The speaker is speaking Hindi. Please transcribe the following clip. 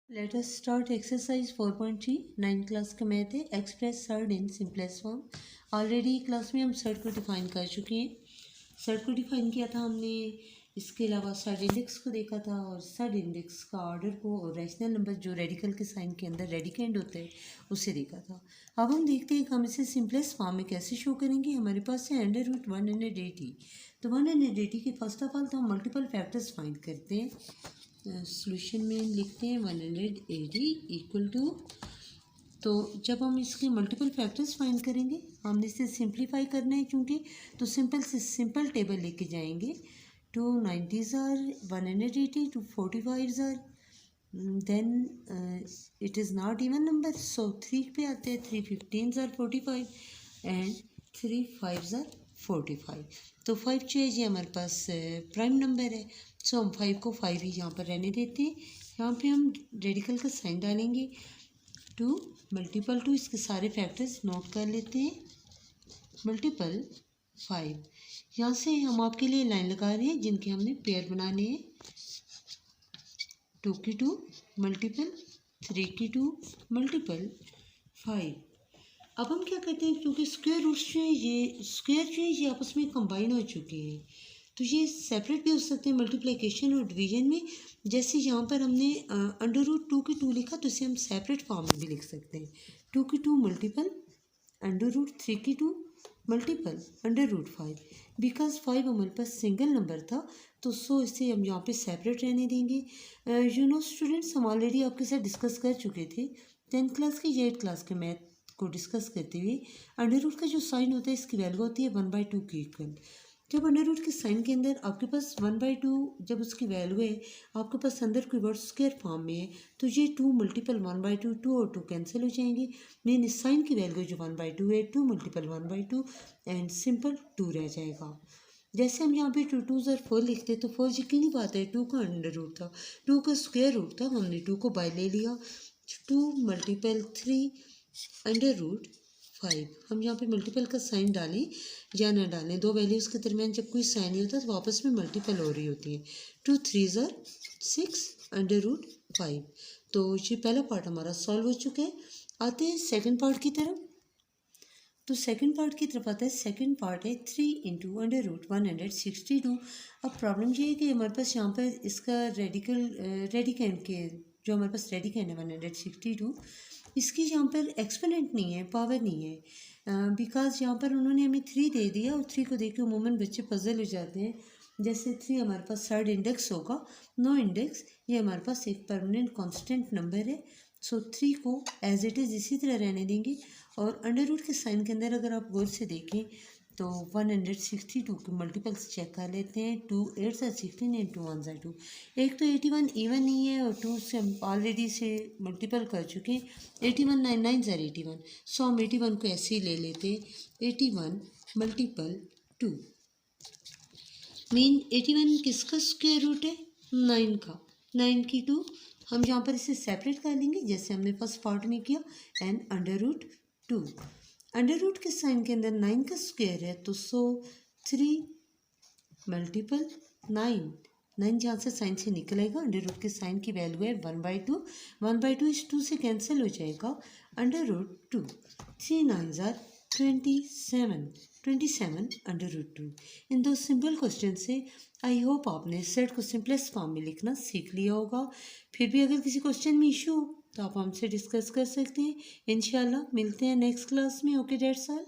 Let us start exercise 4.3 9th class का मैथ है express surd in simplest form. Already class में हम सर्ड को डिफाइन कर चुके हैं। सर्ड को डिफाइन किया था हमने, इसके अलावा सर्ड इंडेक्स को देखा था और सर्ड इंडेक्स का ऑर्डर को और रैशनल नंबर जो रेडिकल के साइन के अंदर रेडिकेंड होते हैं उसे देखा था। अब हम देखते हैं कि हम इसे सिंपलेस्ट फॉर्म में कैसे शो करेंगे। हमारे पास है √180। तो 180 के फर्स्ट ऑफ ऑल तो हम मल्टीपल फैक्टर्स फाइंड करते हैं। सॉल्यूशन में लिखते हैं 180 इक्वल टू, तो जब हम इसके मल्टीपल फैक्टर्स फाइंड करेंगे हमने इसे सिंप्लीफाई करना है क्योंकि, तो सिंपल से सिंपल टेबल लेके जाएंगे। 2 90s are 180, 2 45s are, then it is not even number, so 3 पे आते हैं। 3 15s are 45 and 3 5s are 45। तो 5 जो है ये हमारे पास प्राइम नंबर है, सो हम 5 को 5 ही यहाँ पर रहने देते हैं। यहाँ पे हम रेडिकल का साइन डालेंगे। 2 मल्टीपल 2, इसके सारे फैक्टर्स नोट कर लेते हैं, मल्टीपल 5। यहाँ से हम आपके लिए लाइन लगा रहे हैं जिनके हमने पेयर बनाने हैं। 2 की 2 मल्टीपल 3 की 2 मल्टीपल 5। अब हम क्या करते हैं, क्योंकि स्क्वायर रूट्स जो है ये आपस में कंबाइन हो चुके हैं, तो ये सेपरेट भी हो सकते हैं मल्टीप्लिकेशन और डिवीजन में। जैसे यहाँ पर हमने √2 की 2 लिखा, तो इसे हम सेपरेट फॉर्म में भी लिख सकते हैं। 2 की 2 मल्टीपल √3 की 2 मल्टीपल √5। बिकॉज 5 हमारे पास सिंगल नंबर था, तो सो इसे हम यहाँ पे सेपरेट रहने देंगे। स्टूडेंट्स, हम ऑलरेडी आपके साथ डिस्कस कर चुके थे 10th क्लास के 8th क्लास के मैथ को डिस्कस करते हुए। अंडर का जो साइन होता है इसकी वैल्यू होती है 1/2 के इक्वल। जब अंडर के साइन के अंदर आपके पास 1/2 जब उसकी वैल्यू है, आपके पास अंदर कोई वर्ड स्क्वायर फॉर्म में है, तो ये 2 मल्टीपल 1/2, 2 और 2 कैंसिल हो जाएंगे। मेन इस साइन की वैल्यू जो 1/2 है, 2 मल्टीपल 1/2 एंड सिंपल 2 रह जाएगा। जैसे हम यहाँ पे 2 2s और 4 लिखते तो 4 यकीनी बात है 2 का अंडर रूट था, 2 का स्क्वायर रूट था, हमने 2 को बाय ले लिया। 2 मल्टीपल 3 √5। हम यहाँ पे मल्टीपल का साइन डालें या ना डालें, दो वैल्यूज़ के दरमियान जब कोई साइन नहीं होता तो आपस में मल्टीपल हो रही होती है। 2 3s आर 6 √5। तो ये पहला पार्ट हमारा सॉल्व हो चुका है। आते हैं सेकंड पार्ट की तरफ। तो सेकंड पार्ट की तरफ आता है। सेकंड पार्ट है 3 × √162। अब प्रॉब्लम ये है कि हमारे पास यहाँ पर इसका रेडिकेंड के जो हमारे पास रेडिकेंड है 162, इसकी यहाँ पर एक्सपोनेंट नहीं है, पावर नहीं है। बिकॉज यहाँ पर उन्होंने हमें 3 दे दिया और 3 को देख के अमूमन बच्चे पजल हो जाते हैं। जैसे 3 हमारे पास थर्ड इंडेक्स होगा, नो इंडेक्स, ये हमारे पास एक परमानेंट कांस्टेंट नंबर है। सो 3 को एज इट इज़ इसी तरह रहने देंगे। और अंडर के साइन के अंदर अगर आप गौर से देखें तो 162 के मल्टीपल्स चेक कर लेते हैं। 2 8s are 16 and 2 1s are 2। एक तो 81 इवन नहीं है और 2 से हम ऑलरेडी से मल्टीपल कर चुके हैं। 81 9 9s are 81, सो हम 81 को ऐसे ही ले लेते हैं। 81 मल्टीपल 2 मीन 81 किसका स्क्वायर रूट है? 9 का। 9 की 2 हम यहाँ पर इसे सेपरेट कर लेंगे जैसे हमने फर्स्ट पार्ट में किया। एंड √2 अंडर के साइन के अंदर 9 का स्क्वायर है, तो सो 3 मल्टीपल 9 जहाँ से साइन से निकलेगा, अंडर के साइन की वैल्यू है 1/2। 1/2 इस 2 से कैंसिल हो जाएगा। √2 3 9s are 27 √2। इन दो सिंपल क्वेश्चन से आई होप आपने सेट को सिंपलेस्ट फॉर्म में लिखना सीख लिया होगा। फिर भी अगर किसी क्वेश्चन में इशू हो तो आप हमसे डिस्कस कर सकते हैं। इंशाल्लाह मिलते हैं नेक्स्ट क्लास में। Okay, that's all.